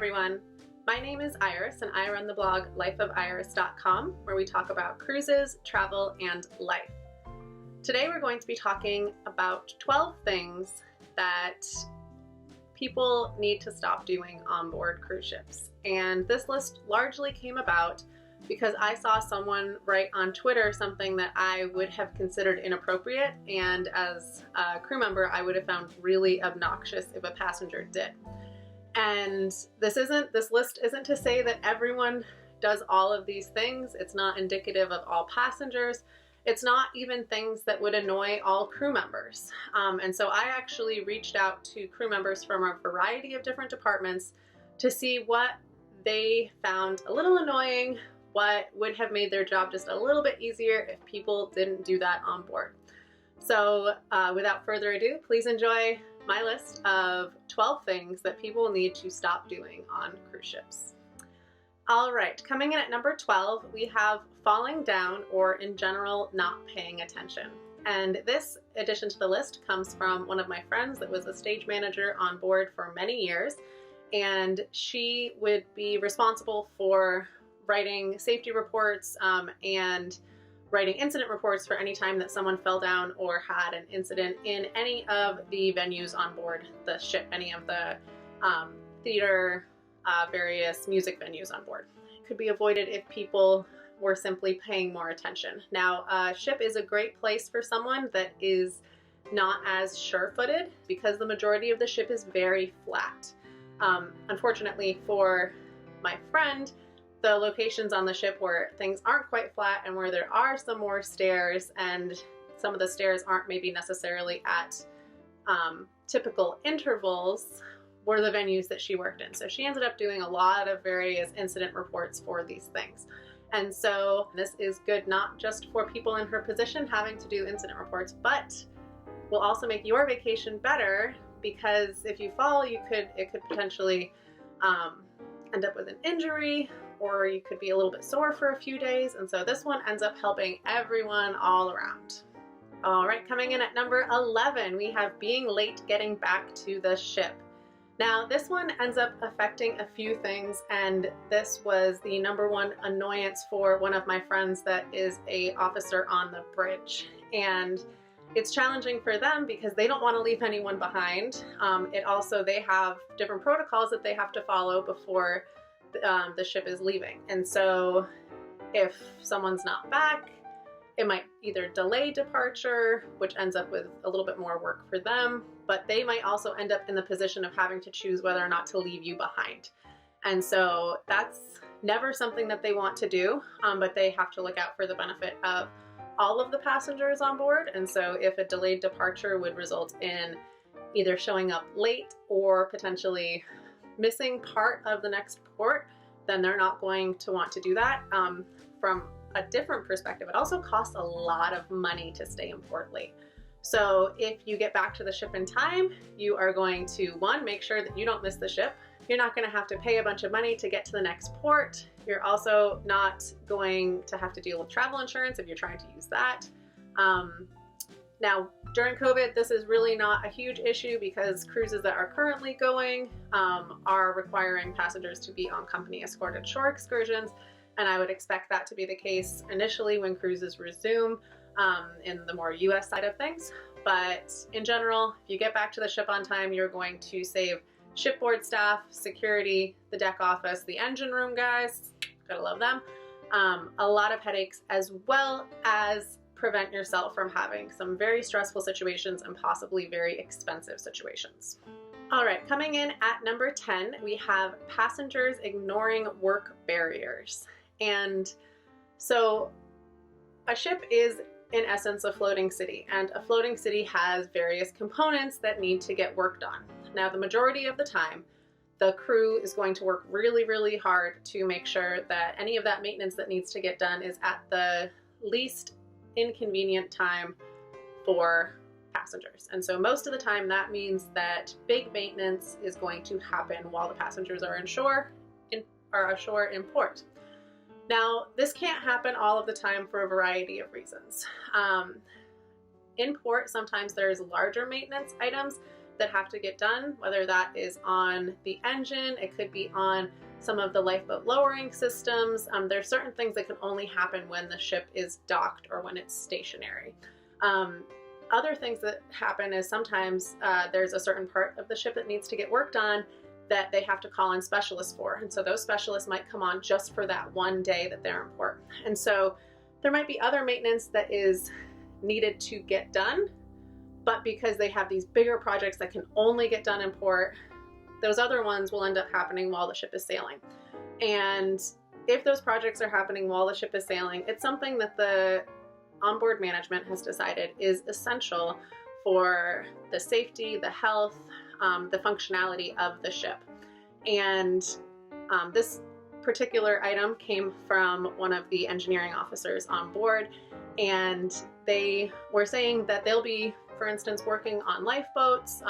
everyone. My name is Iris and I run the blog lifeofiris.com where we talk about cruises, travel, and life. Today we're going to be talking about 12 things that people need to stop doing on board cruise ships. And this list largely came about because I saw someone write on Twitter something that I would have considered inappropriate, and as a crew member I would have found really obnoxious if a passenger did. And this list isn't to say that everyone does all of these things. It's not indicative of all passengers. It's not even things that would annoy all crew members. And so I actually reached out to crew members from a variety of different departments to see what they found a little annoying, what would have made their job just a little bit easier if people didn't do that on board. So without further ado, please enjoy my list of 12 things that people need to stop doing on cruise ships. All right, coming in at number 12, we have falling down or in general not paying attention. And this addition to the list comes from one of my friends that was a stage manager on board for many years, and she would be responsible for writing safety reports and writing incident reports for any time that someone fell down or had an incident in any of the venues on board the ship, any of the theater, various music venues on board. It could be avoided if people were simply paying more attention. Now, a ship is a great place for someone that is not as sure-footed because the majority of the ship is very flat. Unfortunately for my friend, the locations on the ship where things aren't quite flat and where there are some more stairs, and some of the stairs aren't maybe necessarily at typical intervals, were the venues that she worked in. So she ended up doing a lot of various incident reports for these things. And so this is good not just for people in her position having to do incident reports, but will also make your vacation better, because if you fall, it could potentially end up with an injury, or you could be a little bit sore for a few days. And so this one ends up helping everyone all around. All right, coming in at number 11, we have being late getting back to the ship. Now, this one ends up affecting a few things, and this was the number one annoyance for one of my friends that is an officer on the bridge. And it's challenging for them because they don't want to leave anyone behind. They have different protocols that they have to follow before the ship is leaving. And so if someone's not back, it might either delay departure, which ends up with a little bit more work for them, but they might also end up in the position of having to choose whether or not to leave you behind. And so that's never something that they want to do, but they have to look out for the benefit of all of the passengers on board. And so if a delayed departure would result in either showing up late or potentially missing part of the next port, then they're not going to want to do that. From a different perspective, it also costs a lot of money to stay in port late. So if you get back to the ship in time, you are going to, one, make sure that you don't miss the ship. You're not going to have to pay a bunch of money to get to the next port. You're also not going to have to deal with travel insurance if you're trying to use that. Now, during COVID, this is really not a huge issue because cruises that are currently going are requiring passengers to be on company escorted shore excursions, and I would expect that to be the case initially when cruises resume in the more US side of things. But in general, if you get back to the ship on time, you're going to save shipboard staff, security, the deck office, the engine room guys, gotta love them, a lot of headaches, as well as prevent yourself from having some very stressful situations and possibly very expensive situations. All right, coming in at number 10, we have passengers ignoring work barriers. And so a ship is in essence a floating city, and a floating city has various components that need to get worked on. Now, the majority of the time, the crew is going to work really, really hard to make sure that any of that maintenance that needs to get done is at the least inconvenient time for passengers. And so most of the time that means that big maintenance is going to happen while the passengers are ashore in port. Now, this can't happen all of the time for a variety of reasons. In port, sometimes there's larger maintenance items that have to get done, whether that is on the engine, it could be on some of the lifeboat lowering systems. There's certain things that can only happen when the ship is docked or when it's stationary. Other things that happen is sometimes there's a certain part of the ship that needs to get worked on that they have to call in specialists for. And so those specialists might come on just for that one day that they're in port. And so there might be other maintenance that is needed to get done, but because they have these bigger projects that can only get done in port, those other ones will end up happening while the ship is sailing. And if those projects are happening while the ship is sailing, it's something that the onboard management has decided is essential for the safety, the health, the functionality of the ship. And this particular item came from one of the engineering officers on board, and they were saying that they'll be, for instance, working on lifeboats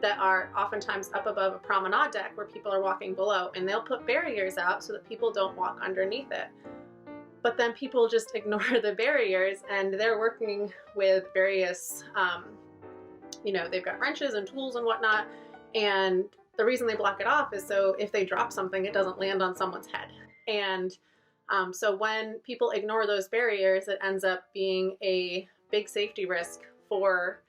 that are oftentimes up above a promenade deck where people are walking below, and they'll put barriers out so that people don't walk underneath it. But then people just ignore the barriers, and they're working with various, they've got wrenches and tools and whatnot, and the reason they block it off is so if they drop something, it doesn't land on someone's head. And so when people ignore those barriers, it ends up being a big safety risk for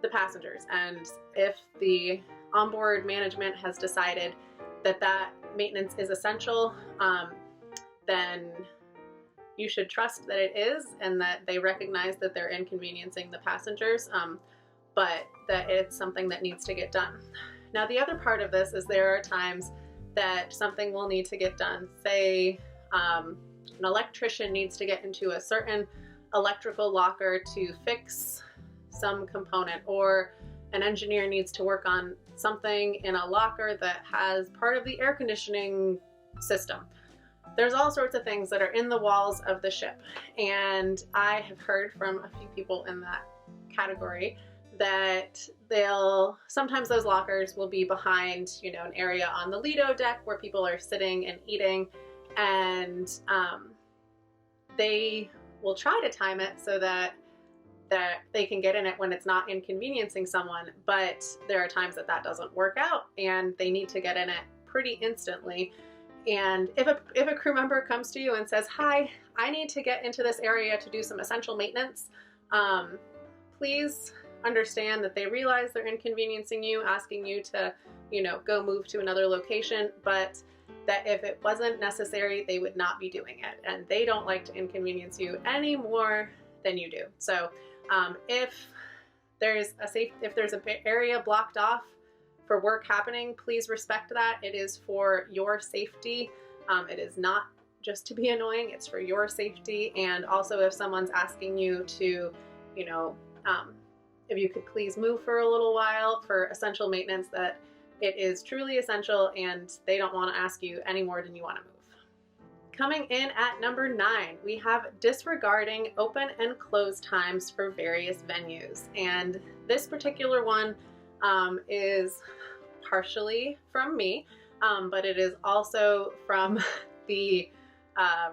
the passengers. And if the onboard management has decided that that maintenance is essential, then you should trust that it is, and that they recognize that they're inconveniencing the passengers, but that it's something that needs to get done. Now, the other part of this is there are times that something will need to get done. Say an electrician needs to get into a certain electrical locker to fix some component, or an engineer needs to work on something in a locker that has part of the air conditioning system. There's all sorts of things that are in the walls of the ship, and I have heard from a few people in that category that sometimes those lockers will be behind, an area on the Lido deck where people are sitting and eating, and they will try to time it so that they can get in it when it's not inconveniencing someone, but there are times that doesn't work out and they need to get in it pretty instantly. And if a crew member comes to you and says, "Hi, I need to get into this area to do some essential maintenance," please understand that they realize they're inconveniencing you, asking you to, go move to another location, but that if it wasn't necessary, they would not be doing it. And they don't like to inconvenience you any more than you do. So if there's an area blocked off for work happening, please respect that. It is for your safety. It is not just to be annoying, it's for your safety. And also, if someone's asking you to, if you could please move for a little while for essential maintenance, that it is truly essential and they don't want to ask you any more than you want to move. Coming in at number 9, we have disregarding open and close times for various venues. And this particular one is partially from me, but it is also from the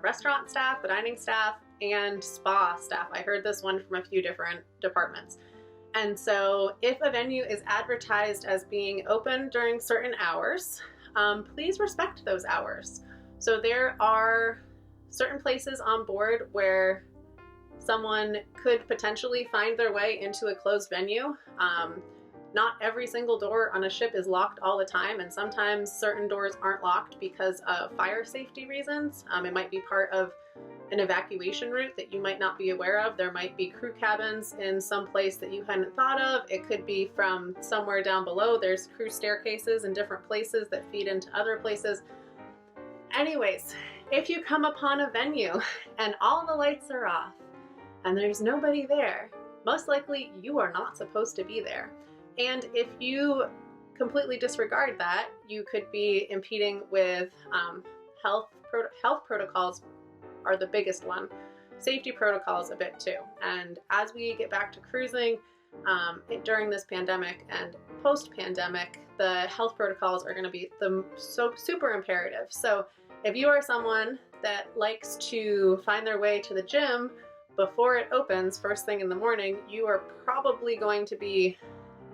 restaurant staff, the dining staff, and spa staff. I heard this one from a few different departments. And so if a venue is advertised as being open during certain hours, please respect those hours. So there are certain places on board where someone could potentially find their way into a closed venue. Not every single door on a ship is locked all the time, and sometimes certain doors aren't locked because of fire safety reasons. It might be part of an evacuation route that you might not be aware of. There might be crew cabins in some place that you hadn't thought of. It could be from somewhere down below. There's crew staircases in different places that feed into other places. Anyways, if you come upon a venue and all the lights are off and there's nobody there, most likely you are not supposed to be there. And if you completely disregard that, you could be impeding with health protocols are the biggest one. Safety protocols a bit too. And as we get back to cruising during this pandemic and post-pandemic, the health protocols are going to be super imperative. So if you are someone that likes to find their way to the gym before it opens first thing in the morning, you are probably going to be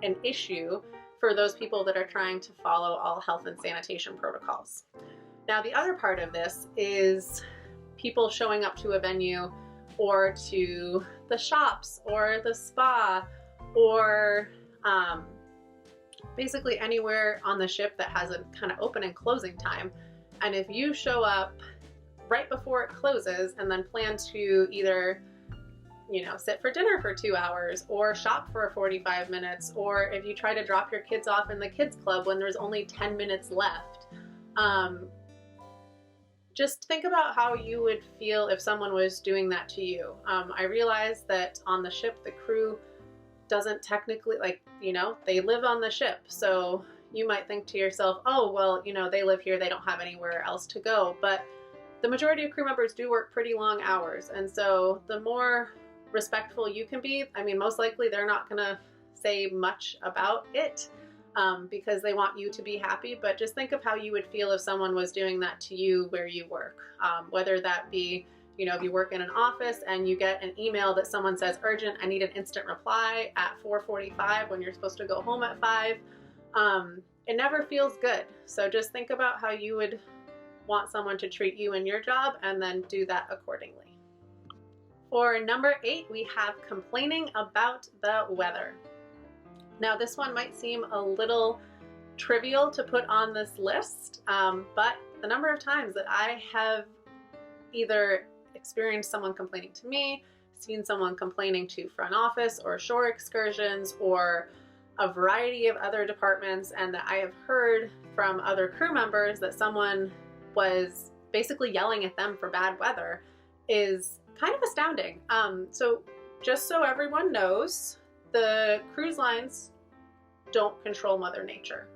an issue for those people that are trying to follow all health and sanitation protocols. Now, the other part of this is people showing up to a venue or to the shops or the spa or basically anywhere on the ship that has a kind of open and closing time. And if you show up right before it closes and then plan to either, sit for dinner for 2 hours or shop for 45 minutes, or if you try to drop your kids off in the kids club when there's only 10 minutes left, just think about how you would feel if someone was doing that to you. I realize that on the ship, the crew doesn't technically, they live on the ship. So you might think to yourself, oh, well, they live here, they don't have anywhere else to go. But the majority of crew members do work pretty long hours. And so the more respectful you can be, most likely they're not going to say much about it. Because they want you to be happy, but just think of how you would feel if someone was doing that to you where you work. Whether that be, if you work in an office and you get an email that someone says urgent, I need an instant reply at 4:45 when you're supposed to go home at 5. It never feels good. So just think about how you would want someone to treat you in your job and then do that accordingly. For number 8, we have complaining about the weather. Now, this one might seem a little trivial to put on this list, but the number of times that I have either experienced someone complaining to me, seen someone complaining to front office or shore excursions or a variety of other departments, and that I have heard from other crew members that someone was basically yelling at them for bad weather is kind of astounding. So just so everyone knows, the cruise lines don't control Mother Nature.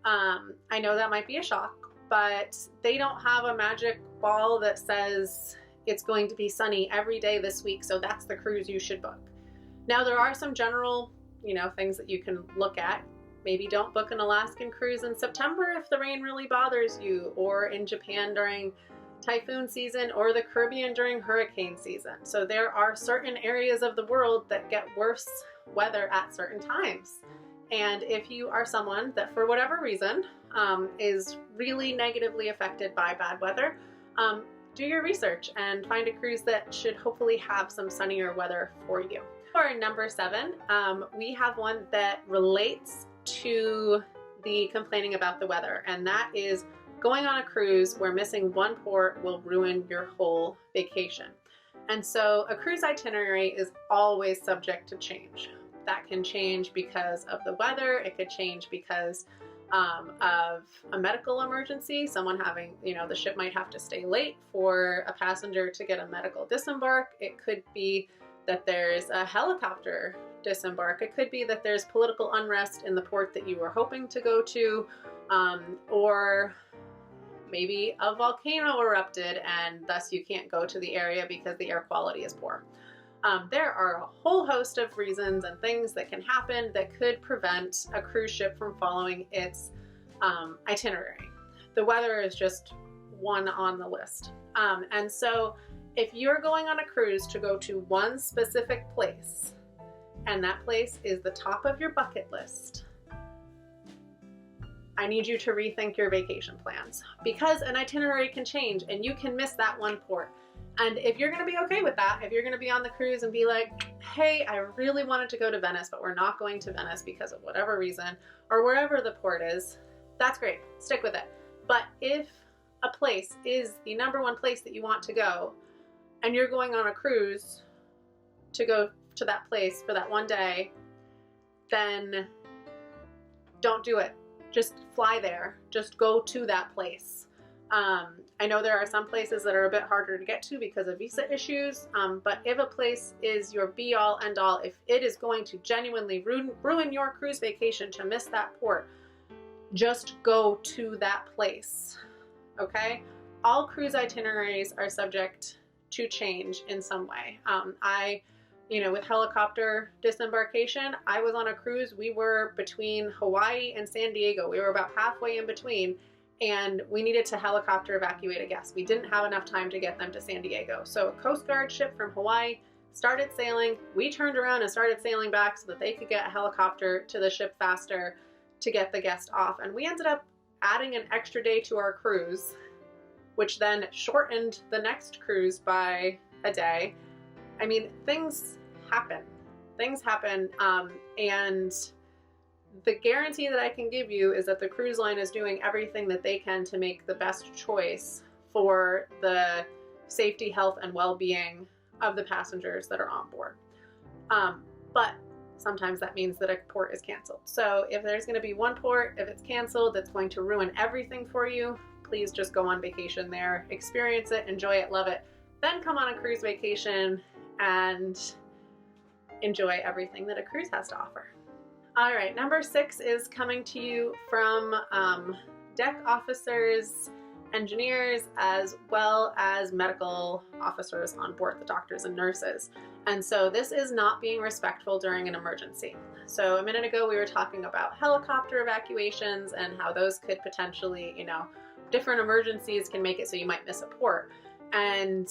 I know that might be a shock, but they don't have a magic ball that says it's going to be sunny every day this week, so that's the cruise you should book. Now, there are some general, things that you can look at. Maybe don't book an Alaskan cruise in September if the rain really bothers you, or in Japan during typhoon season, or the Caribbean during hurricane season. So there are certain areas of the world that get worse weather at certain times. And if you are someone that for whatever reason is really negatively affected by bad weather, do your research and find a cruise that should hopefully have some sunnier weather for you. For number 7, we have one that relates to the complaining about the weather, and that is going on a cruise where missing one port will ruin your whole vacation. And so a cruise itinerary is always subject to change. That can change because of the weather. It could change because of a medical emergency. Someone having, the ship might have to stay late for a passenger to get a medical disembark. It could be that there's a helicopter disembark. It could be that there's political unrest in the port that you were hoping to go to, or maybe a volcano erupted and thus you can't go to the area because the air quality is poor. There are a whole host of reasons and things that can happen that could prevent a cruise ship from following its itinerary. The weather is just one on the list. And so if you're going on a cruise to go to one specific place, and that place is the top of your bucket list, I need you to rethink your vacation plans, because an itinerary can change and you can miss that one port. And if you're going to be okay with that, if you're going to be on the cruise and be like, hey, I really wanted to go to Venice, but we're not going to Venice because of whatever reason, or wherever the port is, that's great. Stick with it. But if a place is the number one place that you want to go, and you're going on a cruise to go to that place for that one day, then don't do it. Just fly there. Just go to that place. I know there are some places that are a bit harder to get to because of visa issues, but if a place is your be-all, end-all, if it is going to genuinely ruin your cruise vacation to miss that port, just go to that place, okay? All cruise itineraries are subject to change in some way. With helicopter disembarkation, I was on a cruise. We were between Hawaii and San Diego. We were about halfway in between, and we needed to helicopter evacuate a guest. We didn't have enough time to get them to San Diego. So a Coast Guard ship from Hawaii started sailing. We turned around and started sailing back so that they could get a helicopter to the ship faster to get the guest off. And we ended up adding an extra day to our cruise, which then shortened the next cruise by a day. I mean, things happen. Things happen. And the guarantee that I can give you is that the cruise line is doing everything that they can to make the best choice for the safety, health, and well-being of the passengers that are on board. But sometimes that means that a port is canceled. So if there's going to be one port, if it's canceled, that's going to ruin everything for you, please just go on vacation there, experience it, enjoy it, love it, then come on a cruise vacation and enjoy everything that a cruise has to offer. All right, number 6 is coming to you from deck officers, engineers, as well as medical officers on board, the doctors and nurses. And so this is not being respectful during an emergency. So a minute ago we were talking about helicopter evacuations and how those could potentially, different emergencies can make it so you might miss a port. And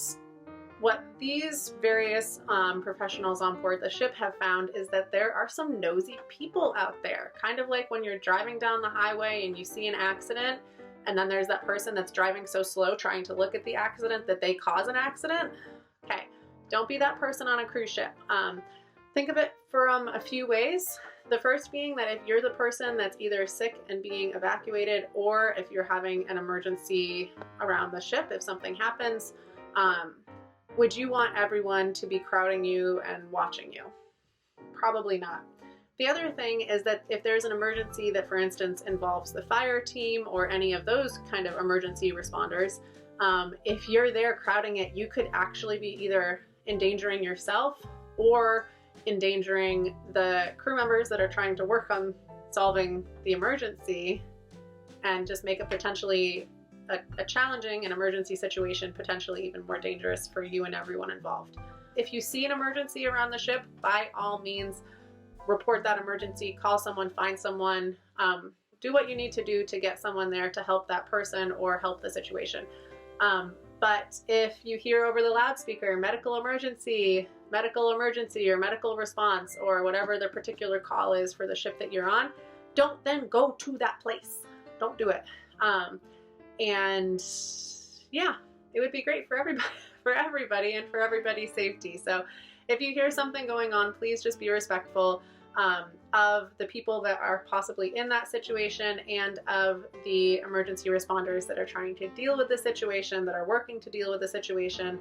what these various professionals on board the ship have found is that there are some nosy people out there, kind of like when you're driving down the highway and you see an accident, and then there's that person that's driving so slow trying to look at the accident that they cause an accident. Okay, don't be that person on a cruise ship. Think of it from a few ways. The first being that if you're the person that's either sick and being evacuated, or if you're having an emergency around the ship, if something happens, would you want everyone to be crowding you and watching you? Probably not. The other thing is that if there's an emergency that, for instance, involves the fire team or any of those kind of emergency responders, if you're there crowding it, you could actually be either endangering yourself or endangering the crew members that are trying to work on solving the emergency, and just make a potentially a challenging and emergency situation potentially even more dangerous for you and everyone involved. If you see an emergency around the ship, by all means, report that emergency, call someone, find someone, do what you need to do to get someone there to help that person or help the situation. But if you hear over the loudspeaker, medical emergency, or medical response, or whatever the particular call is for the ship that you're on, don't then go to that place. Don't do it. And yeah, it would be great for everybody and for everybody's safety. So if you hear something going on, please just be respectful of the people that are possibly in that situation and of the emergency responders that are trying to deal with the situation, that are working to deal with the situation,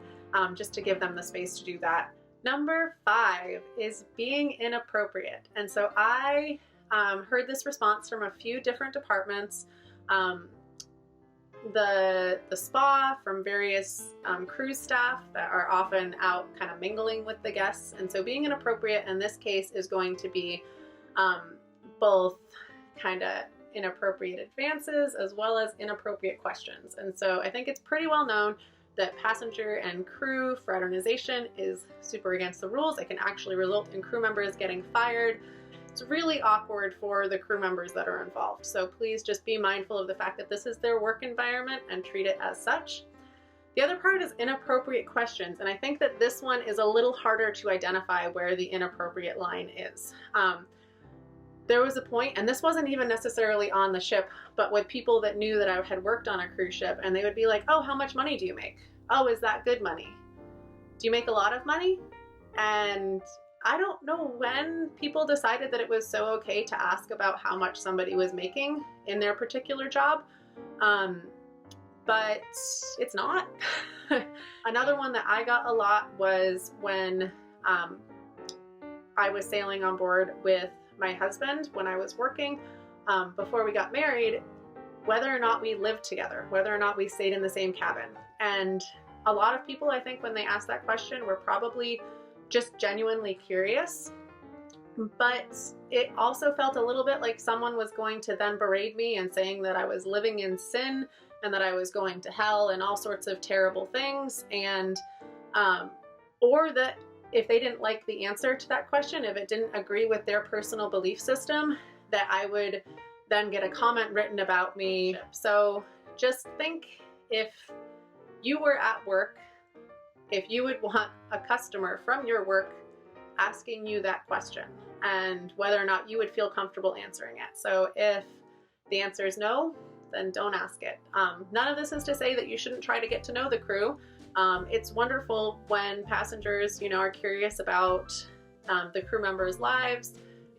just to give them the space to do that. Number 5 is being inappropriate. And so I heard this response from a few different departments. The spa, from various cruise staff that are often out kind of mingling with the guests. And so being inappropriate in this case is going to be both kind of inappropriate advances as well as inappropriate questions. And so I think it's pretty well known that passenger and crew fraternization is super against the rules. It can actually result in crew members getting fired. It's really awkward for the crew members that are involved. So please just be mindful of the fact that this is their work environment and treat it as such. The other part is inappropriate questions. And I think that this one is a little harder to identify where the inappropriate line is. There was a point, and this wasn't even necessarily on the ship, but with people that knew that I had worked on a cruise ship, and they would be like, oh, how much money do you make? Oh, is that good money? Do you make a lot of money? And I don't know when people decided that it was so okay to ask about how much somebody was making in their particular job, but it's not. Another one that I got a lot was when I was sailing on board with my husband when I was working, before we got married, whether or not we lived together, whether or not we stayed in the same cabin. And a lot of people, I think, when they asked that question, were probably just genuinely curious, but it also felt a little bit like someone was going to then berate me and saying that I was living in sin and that I was going to hell and all sorts of terrible things, and or that if they didn't like the answer to that question, if it didn't agree with their personal belief system, that I would then get a comment written about me. So just think, if you were at work, if you would want a customer from your work asking you that question, and whether or not you would feel comfortable answering it. So if the answer is no, then don't ask it. None of this is to say that you shouldn't try to get to know the crew. It's wonderful when passengers, are curious about the crew members' lives.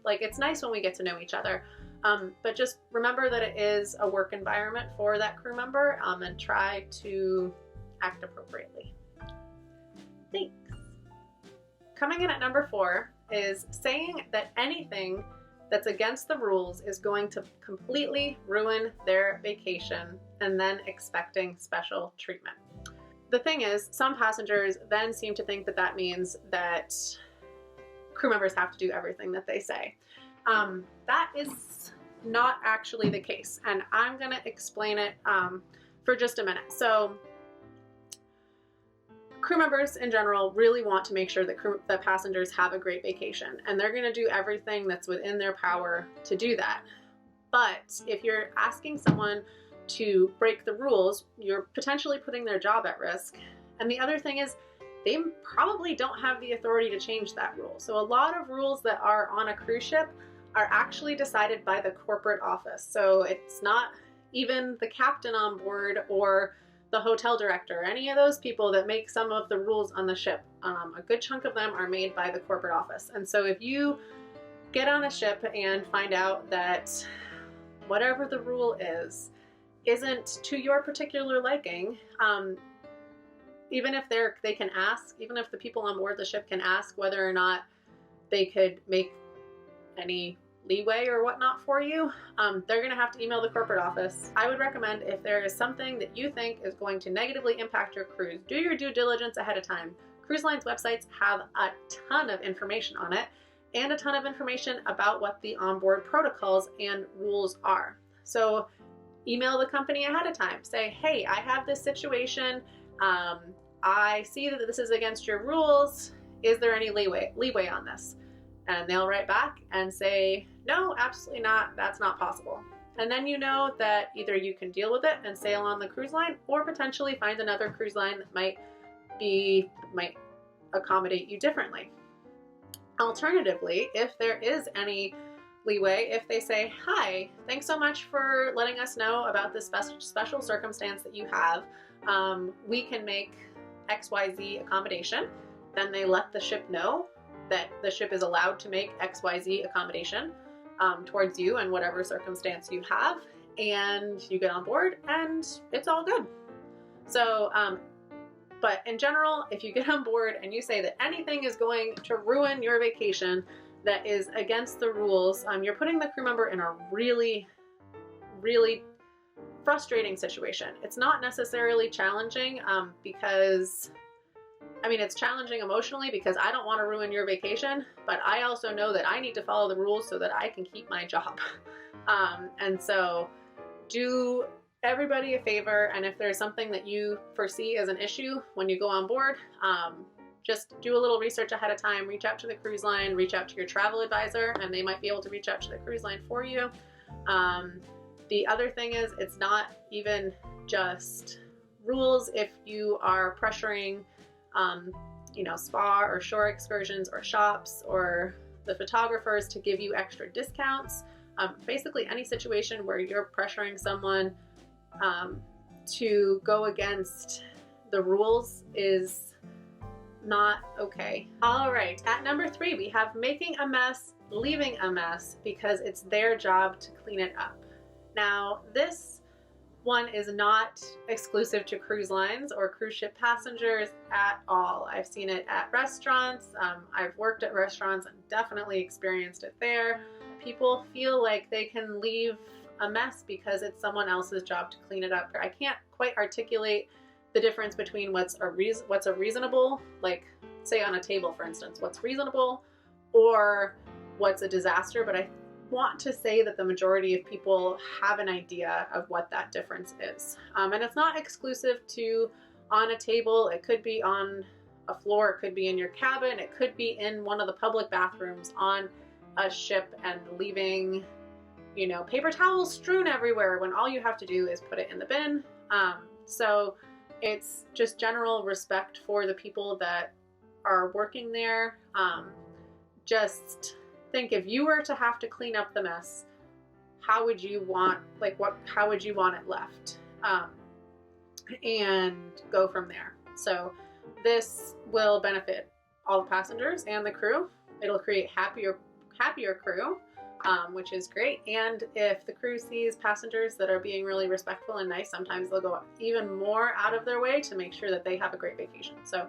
Like, it's nice when we get to know each other. But just remember that it is a work environment for that crew member, and try to act appropriately. Thanks. Coming in at number 4 is saying that anything that's against the rules is going to completely ruin their vacation and then expecting special treatment. The thing is, some passengers then seem to think that that means that crew members have to do everything that they say. That is not actually the case, and I'm going to explain it for just a minute. So crew members in general really want to make sure that passengers have a great vacation, and they're going to do everything that's within their power to do that. But if you're asking someone to break the rules, you're potentially putting their job at risk. And the other thing is, they probably don't have the authority to change that rule. So a lot of rules that are on a cruise ship are actually decided by the corporate office. So it's not even the captain on board or the hotel director, any of those people that make some of the rules on the ship. A good chunk of them are made by the corporate office. And so if you get on a ship and find out that whatever the rule is isn't to your particular liking, even if they can ask, even if the people on board the ship can ask whether or not they could make any leeway or whatnot for you, they're going to have to email the corporate office. I would recommend, if there is something that you think is going to negatively impact your cruise, do your due diligence ahead of time. Cruise lines websites have a ton of information on it, and a ton of information about what the onboard protocols and rules are. So email the company ahead of time. Say, hey, I have this situation. I see that this is against your rules. Is there any leeway on this? And they'll write back and say, no, absolutely not. That's not possible. And then you know that either you can deal with it and sail on the cruise line, or potentially find another cruise line that might accommodate you differently. Alternatively, if there is any leeway, if they say, hi, thanks so much for letting us know about this special circumstance that you have, we can make XYZ accommodation, then they let the ship know that the ship is allowed to make XYZ accommodation towards you and whatever circumstance you have, and you get on board and it's all good. So, but in general, if you get on board and you say that anything is going to ruin your vacation that is against the rules, you're putting the crew member in a really, really frustrating situation. It's not necessarily challenging because, it's challenging emotionally because I don't want to ruin your vacation, but I also know that I need to follow the rules so that I can keep my job. And so do everybody a favor, and if there's something that you foresee as an issue when you go on board, just do a little research ahead of time, reach out to the cruise line, reach out to your travel advisor, and they might be able to reach out to the cruise line for you. The other thing is, it's not even just rules. If you are pressuring spa or shore excursions or shops or the photographers to give you extra discounts, basically any situation where you're pressuring someone to go against the rules is not okay. All right, at number 3, we have making a mess, leaving a mess because it's their job to clean it up. Now, this one is not exclusive to cruise lines or cruise ship passengers at all. I've seen it at restaurants. I've worked at restaurants and definitely experienced it there. People feel like they can leave a mess because it's someone else's job to clean it up. I can't quite articulate the difference between what's a reasonable, like say on a table, for instance, what's reasonable or what's a disaster, but I want to say that the majority of people have an idea of what that difference is. And it's not exclusive to on a table. It could be on a floor, it could be in your cabin, it could be in one of the public bathrooms on a ship and leaving, paper towels strewn everywhere when all you have to do is put it in the bin. So it's just general respect for the people that are working there. Just think if you were to have to clean up the mess, how would you want, how would you want it left? And go from there. So this will benefit all the passengers and the crew. It'll create happier crew, which is great. And if the crew sees passengers that are being really respectful and nice, sometimes they'll go even more out of their way to make sure that they have a great vacation. So,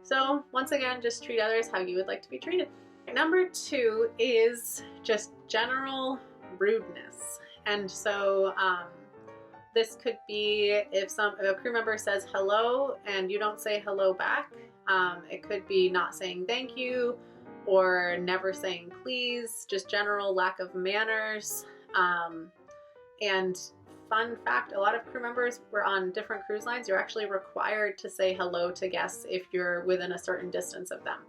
so once again, just treat others how you would like to be treated. Number 2 is just general rudeness. And so this could be if a crew member says hello and you don't say hello back. It could be not saying thank you or never saying please, just general lack of manners. And fun fact, a lot of crew members were on different cruise lines. You're actually required to say hello to guests if you're within a certain distance of them.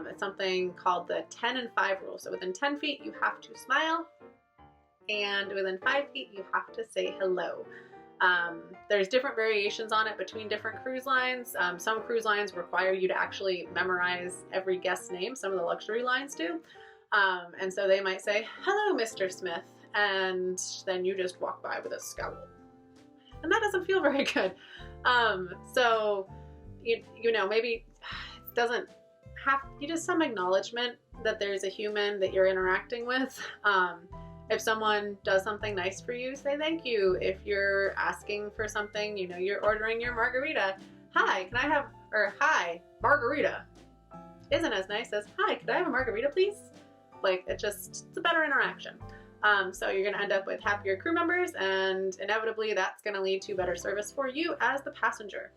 It's something called the 10 and 5 rule. So within 10 feet, you have to smile, and within 5 feet, you have to say hello. There's different variations on it between different cruise lines. Some cruise lines require you to actually memorize every guest's name. Some of the luxury lines do. And so they might say, "Hello, Mr. Smith," and then you just walk by with a scowl. And that doesn't feel very good. So, you know, maybe it doesn't have, you just some acknowledgement that there's a human that you're interacting with. If someone does something nice for you, say thank you. If you're asking for something, you know, you're ordering your margarita. "Hi, can I have," or "Hi, margarita," isn't as nice as "Hi, could I have a margarita, please?" Like, it's a better interaction. So you're going to end up with happier crew members, and inevitably that's going to lead to better service for you as the passenger.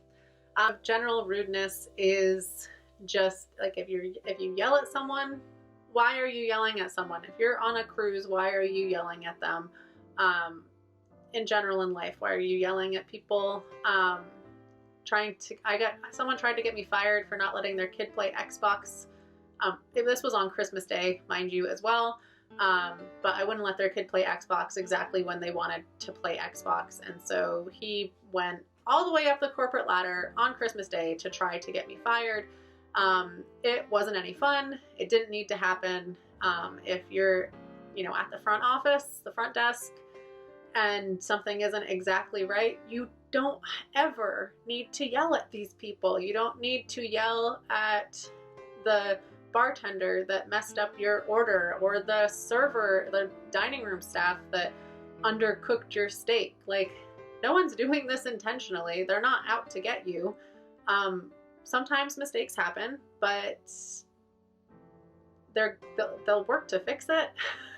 General rudeness is just like if you yell at someone, why are you yelling at someone? If you're on a cruise, why are you yelling at them? In general in life, why are you yelling at people? Someone tried to get me fired for not letting their kid play Xbox. This was on Christmas Day, mind you, as well. But I wouldn't let their kid play Xbox exactly when they wanted to play Xbox. And so he went all the way up the corporate ladder on Christmas Day to try to get me fired. It wasn't any fun. It didn't need to happen. If you're, at the front office, the front desk, and something isn't exactly right, you don't ever need to yell at these people. You don't need to yell at the bartender that messed up your order, or the server, the dining room staff that undercooked your steak. Like, no one's doing this intentionally. They're not out to get you. Sometimes mistakes happen, but they'll work to fix it.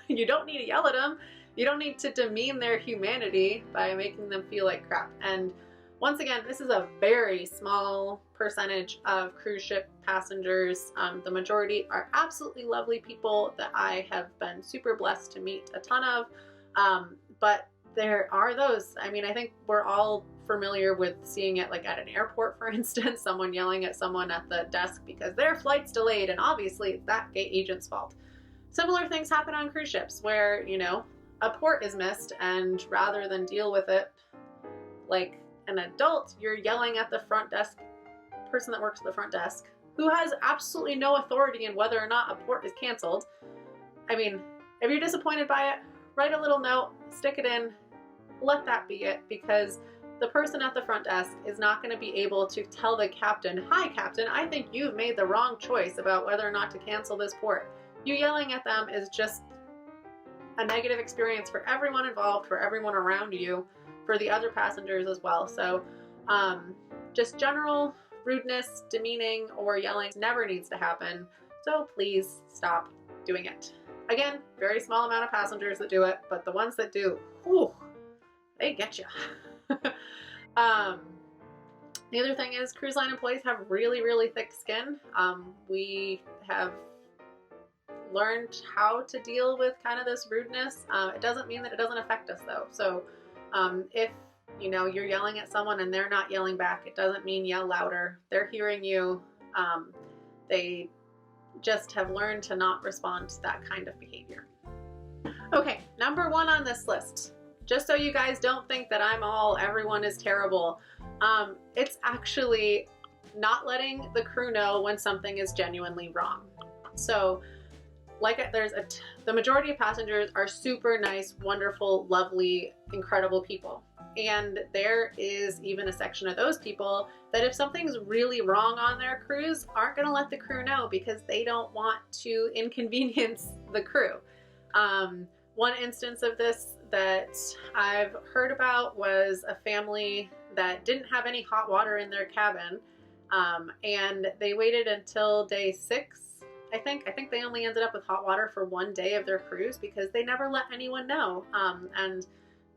You don't need to yell at them. You don't need to demean their humanity by making them feel like crap. And once again, this is a very small percentage of cruise ship passengers. The majority are absolutely lovely people that I have been super blessed to meet a ton of. But there are those. I mean, I think we're all familiar with seeing it, like at an airport, for instance, someone yelling at someone at the desk because their flight's delayed, and obviously it's that gate agent's fault. Similar things happen on cruise ships where, a port is missed, and rather than deal with it like an adult, you're yelling at the front desk person that works at the front desk, who has absolutely no authority in whether or not a port is canceled. I mean, if you're disappointed by it, write a little note, stick it in, let that be it, because the person at the front desk is not going to be able to tell the captain, "Hi, Captain, I think you've made the wrong choice about whether or not to cancel this port." You yelling at them is just a negative experience for everyone involved, for everyone around you, for the other passengers as well. So just general rudeness, demeaning, or yelling never needs to happen. So please stop doing it. Again, very small amount of passengers that do it, but the ones that do, whew, they get you. The other thing is cruise line employees have really, really thick skin. We have learned how to deal with kind of this rudeness. It doesn't mean that it doesn't affect us though. So if you're yelling at someone and they're not yelling back, it doesn't mean yell louder. They're hearing you. They just have learned to not respond to that kind of behavior. Okay, number 1 on this list, just so you guys don't think that everyone is terrible. It's actually not letting the crew know when something is genuinely wrong. So the majority of passengers are super nice, wonderful, lovely, incredible people. And there is even a section of those people that if something's really wrong on their cruise, aren't going to let the crew know because they don't want to inconvenience the crew. One instance of this that I've heard about was a family that didn't have any hot water in their cabin, and they waited until day 6. I think they only ended up with hot water for one day of their cruise because they never let anyone know. And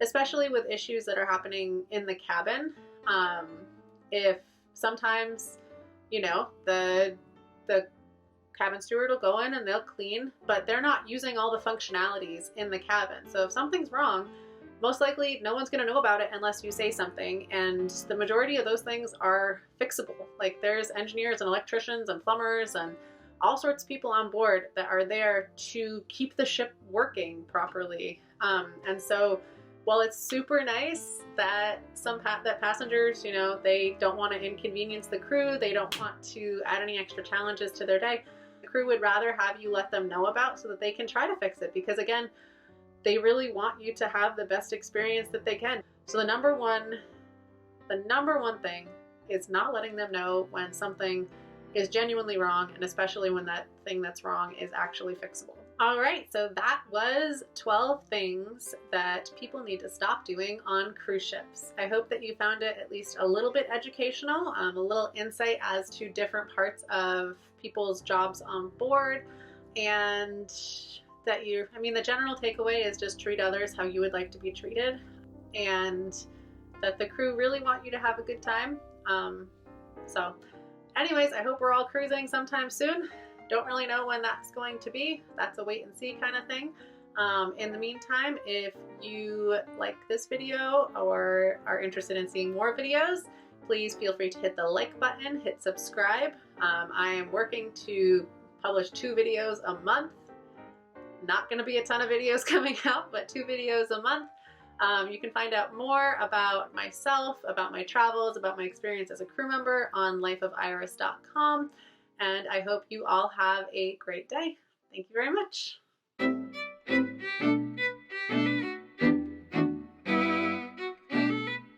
especially with issues that are happening in the cabin, if sometimes, you know, the cabin steward will go in and they'll clean, but they're not using all the functionalities in the cabin. So if something's wrong, most likely no one's going to know about it unless you say something, and the majority of those things are fixable. Like, there's engineers and electricians and plumbers and all sorts of people on board that are there to keep the ship working properly. And so while it's super nice that that passengers, you know, they don't want to inconvenience the crew, they don't want to add any extra challenges to their day, the crew would rather have you let them know about so that they can try to fix it, because again, they really want you to have the best experience that they can. So the number one thing is not letting them know when something is genuinely wrong, and especially when that thing that's wrong is actually fixable. All right, so that was 12 things that people need to stop doing on cruise ships. I hope that you found it at least a little bit educational, a little insight as to different parts of people's jobs on board, and that the general takeaway is just treat others how you would like to be treated, and that the crew really want you to have a good time. So anyways, I hope we're all cruising sometime soon. Don't really know when that's going to be. That's a wait and see kind of thing. In the meantime, if you like this video or are interested in seeing more videos, please feel free to hit the like button, hit subscribe. I am working to publish 2 videos a month. Not going to be a ton of videos coming out, but 2 videos a month. You can find out more about myself, about my travels, about my experience as a crew member on lifeofiris.com. And I hope you all have a great day. Thank you very much.